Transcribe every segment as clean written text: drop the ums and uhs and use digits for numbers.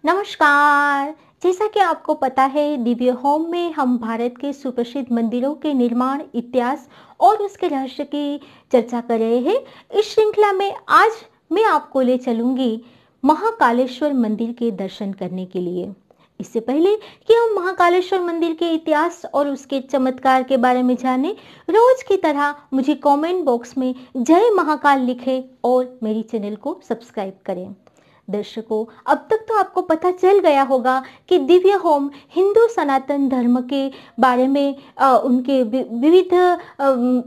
नमस्कार। जैसा कि आपको पता है, दिव्य होम में हम भारत के सुप्रसिद्ध मंदिरों के निर्माण इतिहास और उसके रहस्य की चर्चा कर रहे हैं। इस श्रृंखला में आज मैं आपको ले चलूंगी महाकालेश्वर मंदिर के दर्शन करने के लिए। इससे पहले कि हम महाकालेश्वर मंदिर के इतिहास और उसके चमत्कार के बारे में जानें, रोज की तरह मुझे कमेंट बॉक्स में जय महाकाल लिखें और मेरी चैनल को सब्सक्राइब करें। दर्शकों, अब तक तो आपको पता चल गया होगा कि दिव्य होम हिंदू सनातन धर्म के बारे में उनके विविध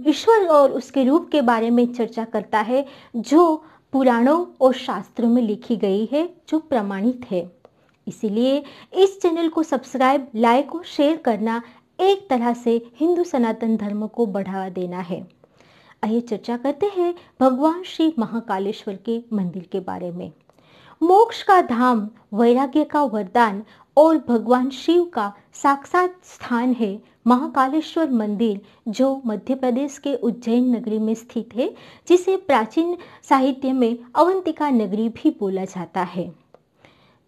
ईश्वर और उसके रूप के बारे में चर्चा करता है, जो पुराणों और शास्त्रों में लिखी गई है, जो प्रमाणित है। इसीलिए इस चैनल को सब्सक्राइब, लाइक और शेयर करना एक तरह से हिंदू सनातन धर्म को बढ़ावा देना है। आइए चर्चा करते हैं भगवान श्री महाकालेश्वर के मंदिर के बारे में। मोक्ष का धाम, वैराग्य का वरदान और भगवान शिव का साक्षात स्थान है महाकालेश्वर मंदिर, जो मध्य प्रदेश के उज्जैन नगरी में स्थित है, जिसे प्राचीन साहित्य में अवंतिका नगरी भी बोला जाता है।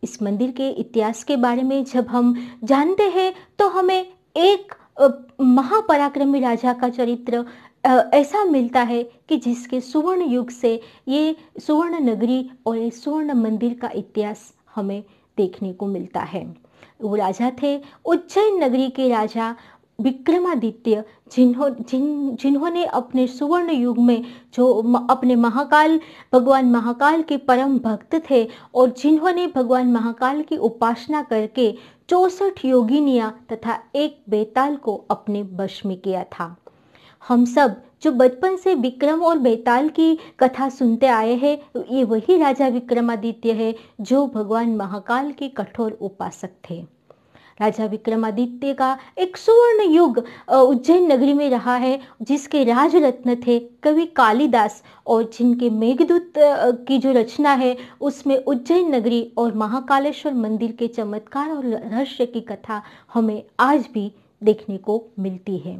इस मंदिर के इतिहास के बारे में जब हम जानते हैं तो हमें एक महापराक्रमी राजा का चरित्र ऐसा मिलता है कि जिसके सुवर्ण युग से ये सुवर्ण नगरी और ये सुवर्ण मंदिर का इतिहास हमें देखने को मिलता है। वो राजा थे उज्जैन नगरी के राजा विक्रमादित्य, जिन्होंने अपने सुवर्ण युग में जो अपने भगवान महाकाल के परम भक्त थे और जिन्होंने भगवान महाकाल की उपासना करके 64 योगिनियां तथा एक बेताल को अपने वश में किया था। हम सब जो बचपन से विक्रम और बेताल की कथा सुनते आए हैं, ये वही राजा विक्रमादित्य है जो भगवान महाकाल के कठोर उपासक थे। राजा विक्रमादित्य का एक सुवर्ण युग उज्जैन नगरी में रहा है, जिसके राजरत्न थे कवि कालिदास, और जिनके मेघदूत की जो रचना है उसमें उज्जैन नगरी और महाकालेश्वर मंदिर के चमत्कार और रहस्य की कथा हमें आज भी देखने को मिलती है।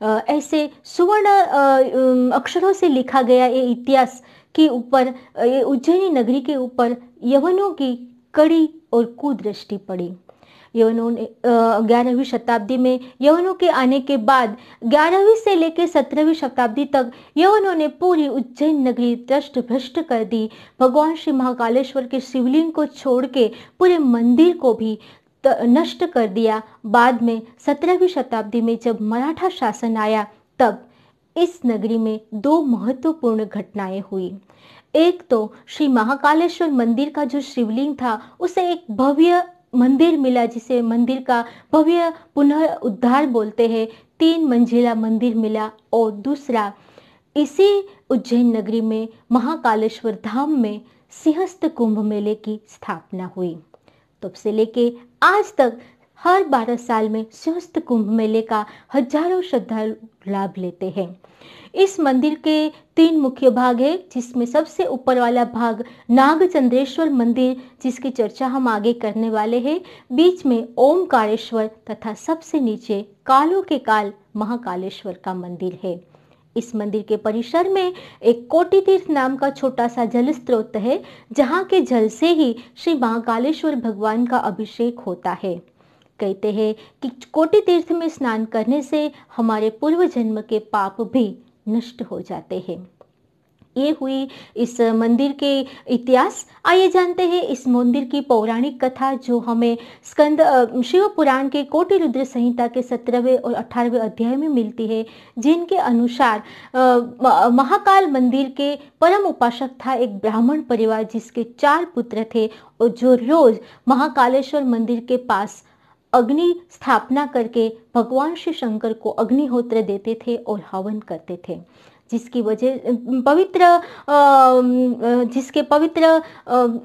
ऐसे सुवर्ण अक्षरों से लिखा गया ये इतिहास के ऊपर, ये उज्जैनी नगरी के ऊपर यवनों की कड़ी और कुदृष्टि पड़ी। यवनों ने 11वीं शताब्दी में यवनों के आने के बाद 11वीं से लेकर 17वीं शताब्दी तक यवनों ने पूरी उज्जैन नगरी दष्ट भ्रष्ट कर दी। भगवान श्री महाकालेश्वर के शिवलिंग को छोड़ के पूरे मंदिर को भी नष्ट कर दिया। बाद में 17वीं शताब्दी में जब मराठा शासन आया, तब इस नगरी में दो महत्वपूर्ण घटनाएं हुई। एक तो श्री महाकालेश्वर मंदिर का जो शिवलिंग था उसे एक भव्य मंदिर मिला, जिसे मंदिर का भव्य पुनः उद्धार बोलते हैं, 3 मंजिला मंदिर मिला। और दूसरा, इसी उज्जैन नगरी में महाकालेश्वर धाम में सिंहस्थ कुंभ मेले की स्थापना हुई। तब से लेके आज तक हर 12 साल में सिंहस्थ कुंभ मेले का हजारों श्रद्धालु लाभ लेते हैं। इस मंदिर के 3 मुख्य भाग है, जिसमें सबसे ऊपर वाला भाग नागचंद्रेश्वर मंदिर, जिसकी चर्चा हम आगे करने वाले हैं। बीच में ओमकारेश्वर तथा सबसे नीचे कालों के काल महाकालेश्वर का मंदिर है। इस मंदिर के परिसर में एक कोटि तीर्थ नाम का छोटा सा जल स्रोत है, जहाँ के जल से ही श्री महाकालेश्वर भगवान का अभिषेक होता है। कहते हैं कि कोटि तीर्थ में स्नान करने से हमारे पूर्व जन्म के पाप भी नष्ट हो जाते हैं। ये हुई इस मंदिर के इतिहास। आइए जानते हैं इस मंदिर की पौराणिक कथा, जो हमें स्कंद शिव पुराण के कोटि रुद्र संहिता के 17वें और 18वें अध्याय में मिलती है, जिनके अनुसार महाकाल मंदिर के परम उपासक था एक ब्राह्मण परिवार, जिसके 4 पुत्र थे, और जो रोज महाकालेश्वर मंदिर के पास अग्नि स्थापना करके भगवान श्री शंकर को अग्निहोत्र देते थे और हवन करते थे, जिसकी वजह जिसके पवित्र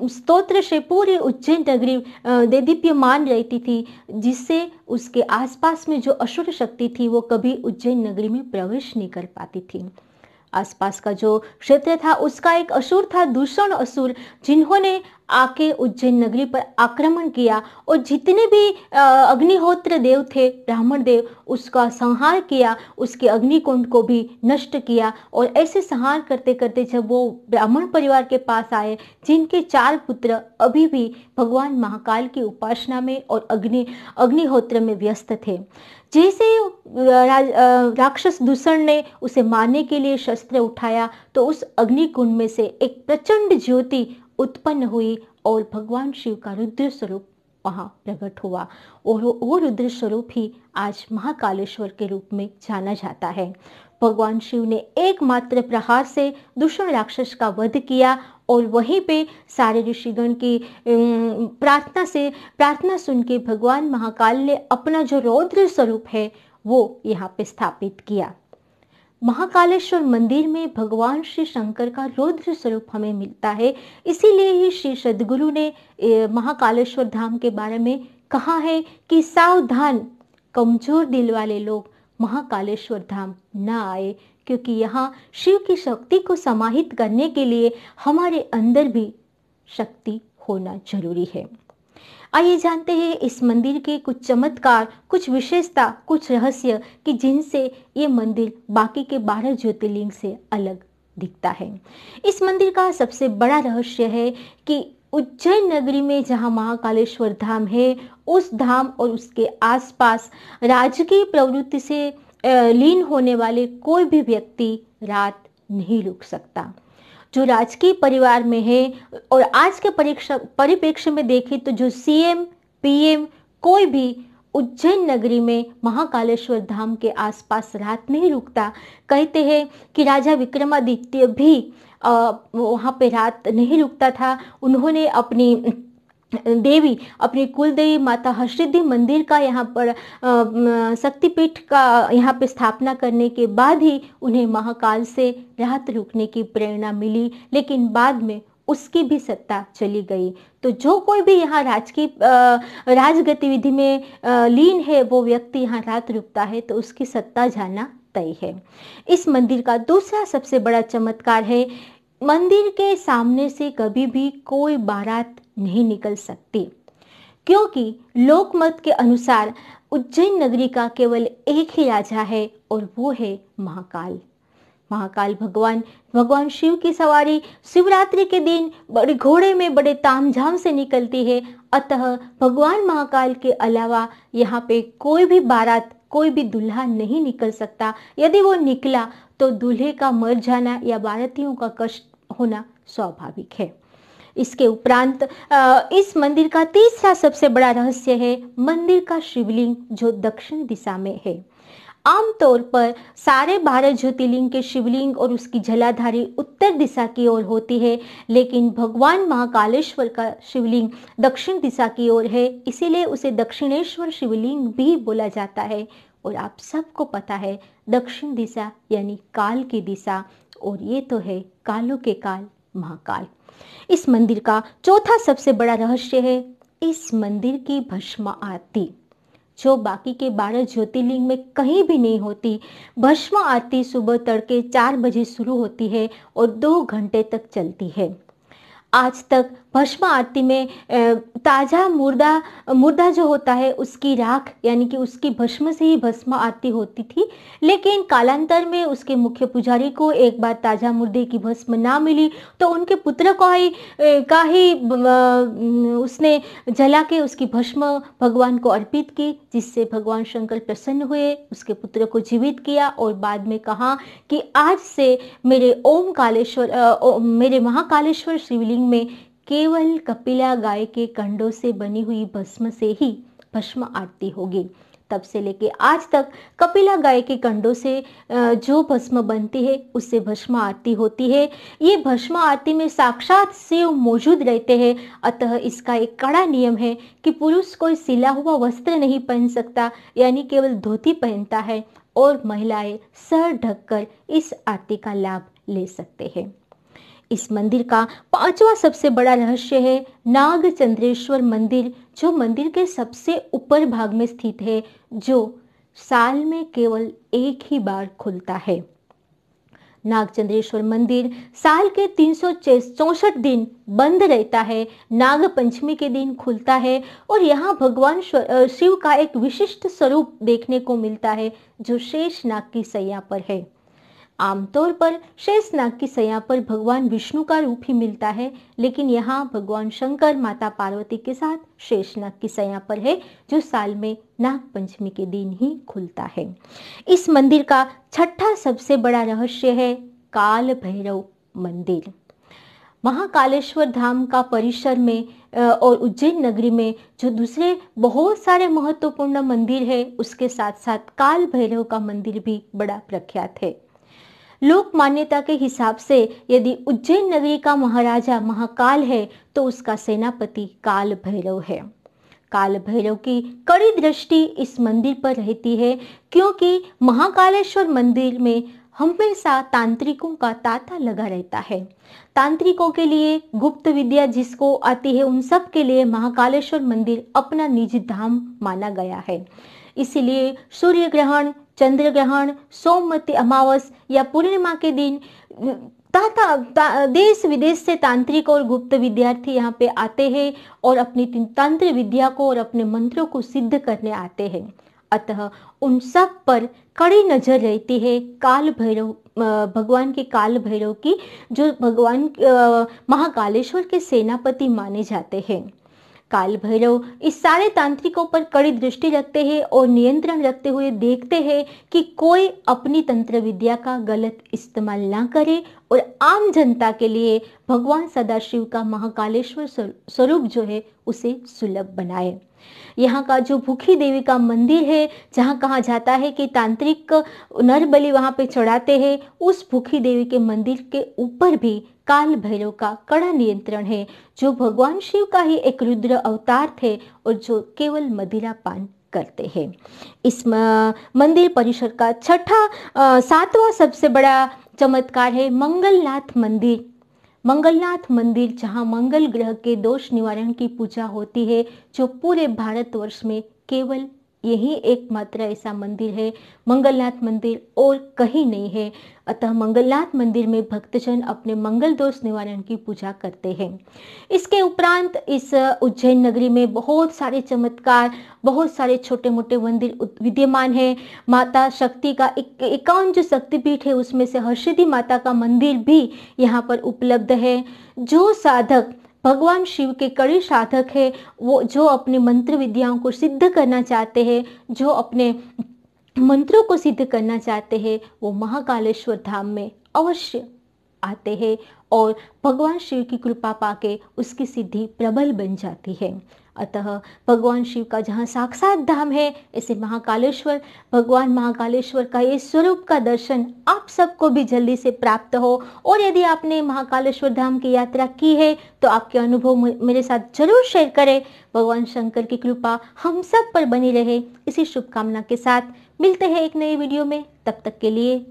स्तोत्र से पूरी उज्जैन नगरी देदीप्यमान रहती थी, जिससे उसके आसपास में जो असुर शक्ति थी वो कभी उज्जैन नगरी में प्रवेश नहीं कर पाती थी। आसपास का जो क्षेत्र था उसका एक असुर था, दूषण असुर, जिन्होंने आके उज्जैन नगरी पर आक्रमण किया और जितने भी अग्निहोत्र देव थे, ब्राह्मण देव, उसका संहार किया, उसके अग्निकुंड को भी नष्ट किया। और ऐसे संहार करते करते जब वो ब्राह्मण परिवार के पास आए, जिनके 4 पुत्र अभी भी भगवान महाकाल की उपासना में और अग्निहोत्र में व्यस्त थे, जैसे राक्षस दूषण ने उसे मारने के लिए शस्त्र उठाया तो उस अग्निकुंड में से एक प्रचंड ज्योति उत्पन्न हुई और भगवान शिव का रुद्र स्वरूप वहां प्रकट हुआ। और वो रुद्र स्वरूप ही आज महाकालेश्वर के रूप में जाना जाता है। भगवान शिव ने एकमात्र प्रहार से दूषण राक्षस का वध किया और वहीं पे सारे ऋषिगण की प्रार्थना सुन के भगवान महाकाल ने अपना जो रौद्र स्वरूप है वो यहाँ पे स्थापित किया। महाकालेश्वर मंदिर में भगवान श्री शंकर का रौद्र स्वरूप हमें मिलता है। इसीलिए ही श्री सद्गुरु ने महाकालेश्वर धाम के बारे में कहा है कि सावधान, कमजोर दिल वाले लोग महाकालेश्वर धाम न आए, क्योंकि यहाँ शिव की शक्ति को समाहित करने के लिए हमारे अंदर भी शक्ति होना जरूरी है। आइए जानते हैं इस मंदिर के कुछ चमत्कार, कुछ विशेषता, कुछ रहस्य कि जिनसे ये मंदिर बाकी के 12 ज्योतिर्लिंग से अलग दिखता है। इस मंदिर का सबसे बड़ा रहस्य है कि उज्जैन नगरी में जहाँ महाकालेश्वर धाम है, उस धाम और उसके आसपास राजकीय प्रवृत्ति से लीन होने वाले कोई भी व्यक्ति रात नहीं रुक सकता। जो राजकीय परिवार में है और आज के परिप्रेक्ष्य में देखें तो जो सीएम, पीएम, कोई भी उज्जैन नगरी में महाकालेश्वर धाम के आसपास रात नहीं रुकता। कहते हैं कि राजा विक्रमादित्य भी वहाँ पे रात नहीं रुकता था। उन्होंने अपनी देवी, अपनी कुल देवी माता हर्षिद्धि मंदिर का यहाँ पर शक्तिपीठ का यहाँ पे स्थापना करने के बाद ही उन्हें महाकाल से रात रुकने की प्रेरणा मिली, लेकिन बाद में उसकी भी सत्ता चली गई। तो जो कोई भी यहाँ राज गतिविधि में लीन है, वो व्यक्ति यहाँ रात रुकता है तो उसकी सत्ता जाना तय है। इस मंदिर का दूसरा सबसे बड़ा चमत्कार है, मंदिर के सामने से कभी भी कोई बारात नहीं निकल सकती, क्योंकि लोकमत के अनुसार उज्जैन नगरी का केवल एक ही राजा है और वो है महाकाल। महाकाल भगवान शिव की सवारी शिवरात्रि के दिन बड़े घोड़े में बड़े तामझाम से निकलती है। अतः भगवान महाकाल के अलावा यहाँ पे कोई भी बारात, कोई भी दूल्हा नहीं निकल सकता। यदि वो निकला तो दूल्हे का मर जाना या बारातियों का कष्ट होना स्वाभाविक है। इसके उपरांत इस मंदिर का तीसरा सबसे बड़ा रहस्य है मंदिर का शिवलिंग जो दक्षिण दिशा में है। आमतौर पर सारे 12 ज्योतिर्लिंग के शिवलिंग और उसकी जलाधारी उत्तर दिशा की ओर होती है, लेकिन भगवान महाकालेश्वर का शिवलिंग दक्षिण दिशा की ओर है, इसीलिए उसे दक्षिणेश्वर शिवलिंग भी बोला जाता है। और आप सबको पता है दक्षिण दिशा यानी काल की दिशा, और ये तो है कालों के काल महाकाल। इस मंदिर का चौथा सबसे बड़ा रहस्य है इस मंदिर की भस्म आरती, जो बाकी के 12 ज्योतिर्लिंग में कहीं भी नहीं होती। भस्म आरती सुबह तड़के 4 बजे शुरू होती है और 2 घंटे तक चलती है। आज तक भस्म आरती में ताज़ा मुर्दा जो होता है उसकी राख यानी कि उसकी भस्म से ही भस्म आरती होती थी, लेकिन कालांतर में उसके मुख्य पुजारी को एक बार ताज़ा मुर्दे की भस्म ना मिली तो उनके पुत्र को ही उसने जला के उसकी भस्म भगवान को अर्पित की, जिससे भगवान शंकर प्रसन्न हुए, उसके पुत्र को जीवित किया और बाद में कहा कि आज से मेरे महाकालेश्वर शिवलिंग में केवल कपिला गाय के कंडों से बनी हुई भस्म से ही भस्म आरती होगी। तब से लेके आज तक कपिला गाय के कंडों से जो भस्म बनती है उससे भस्म आरती होती है। ये भस्म आरती में साक्षात शिव मौजूद रहते हैं। अतः इसका एक कड़ा नियम है कि पुरुष कोई सिला हुआ वस्त्र नहीं पहन सकता, यानी केवल धोती पहनता है, और महिलाएं सर ढककर इस आरती का लाभ ले सकते हैं। इस मंदिर का 5वां सबसे बड़ा रहस्य है नागचंद्रेश्वर मंदिर, जो मंदिर के सबसे ऊपर भाग में स्थित है, जो साल में केवल एक ही बार खुलता है। नागचंद्रेश्वर मंदिर साल के 364 दिन बंद रहता है। नाग पंचमी के दिन खुलता है और यहाँ भगवान शिव का एक विशिष्ट स्वरूप देखने को मिलता है जो शेष नाग की सैया पर है। आमतौर पर शेष नाग की सैया पर भगवान विष्णु का रूप ही मिलता है, लेकिन यहाँ भगवान शंकर माता पार्वती के साथ शेष नाग की सैया पर है जो साल में नाग पंचमी के दिन ही खुलता है। इस मंदिर का छठा सबसे बड़ा रहस्य है काल भैरव मंदिर। महाकालेश्वर धाम का परिसर में और उज्जैन नगरी में जो दूसरे बहुत सारे महत्वपूर्ण मंदिर है, उसके साथ साथ काल भैरव का मंदिर भी बड़ा प्रख्यात है। लोक मान्यता के हिसाब से यदि उज्जैन नगरी का महाराजा महाकाल है तो उसका सेनापति काल भैरव है। काल भैरव की कड़ी दृष्टि इस मंदिर पर रहती है क्योंकि महाकालेश्वर मंदिर में हमेशा तांत्रिकों का तांता लगा रहता है। तांत्रिकों के लिए गुप्त विद्या जिसको आती है उन सब के लिए महाकालेश्वर मंदिर अपना निजी धाम माना गया है। इसीलिए सूर्य ग्रहण, चंद्र ग्रहण, सोमवती अमावस या पूर्णिमा के दिन देश विदेश से तांत्रिक और गुप्त विद्यार्थी यहाँ पे आते हैं और अपनी तंत्र विद्या को और अपने मंत्रों को सिद्ध करने आते हैं। अतः उन सब पर कड़ी नजर रहती है काल भैरव, भगवान के काल भैरव की, जो भगवान महाकालेश्वर के सेनापति माने जाते हैं। काल भैरव इस सारे तांत्रिकों पर कड़ी दृष्टि रखते हैं और नियंत्रण रखते हुए देखते हैं कि कोई अपनी तंत्र विद्या का गलत इस्तेमाल ना करे और आम जनता के लिए भगवान सदाशिव का महाकालेश्वर स्वरूप जो है उसे सुलभ बनाए। यहाँ का जो भूखी देवी का मंदिर है, जहाँ कहा जाता है कि तांत्रिक नर बलि वहाँ पे चढ़ाते हैं, उस भूखी देवी के मंदिर के ऊपर भी काल भैरव का कड़ा नियंत्रण है, जो भगवान शिव का ही एक रुद्र अवतार थे और जो केवल मदिरा पान करते हैं। इस मंदिर परिसर का सातवां सबसे बड़ा चमत्कार है मंगलनाथ मंदिर। मंगलनाथ मंदिर जहां मंगल ग्रह के दोष निवारण की पूजा होती है, जो पूरे भारतवर्ष में केवल यही एकमात्र ऐसा मंदिर है। मंगलनाथ मंदिर और कहीं नहीं है। अतः मंगलनाथ मंदिर में भक्तजन अपने मंगल दोष निवारण की पूजा करते हैं। इसके उपरांत इस उज्जैन नगरी में बहुत सारे चमत्कार, बहुत सारे छोटे मोटे मंदिर विद्यमान है। माता शक्ति का 51 जो शक्तिपीठ है उसमें से हर्षिदी माता का मंदिर भी यहाँ पर उपलब्ध है। जो साधक भगवान शिव के कड़े साधक है, वो जो अपने मंत्र विद्याओं को सिद्ध करना चाहते हैं, जो अपने मंत्रों को सिद्ध करना चाहते हैं, वो महाकालेश्वर धाम में अवश्य आते हैं और भगवान शिव की कृपा पाके उसकी सिद्धि प्रबल बन जाती है। अतः भगवान शिव का जहाँ साक्षात धाम है, ऐसे महाकालेश्वर, भगवान महाकालेश्वर का ये स्वरूप का दर्शन आप सबको भी जल्दी से प्राप्त हो। और यदि आपने महाकालेश्वर धाम की यात्रा की है तो आपके अनुभव मेरे साथ जरूर शेयर करें। भगवान शंकर की कृपा हम सब पर बनी रहे, इसी शुभकामना के साथ मिलते हैं एक नए वीडियो में। तब तक के लिए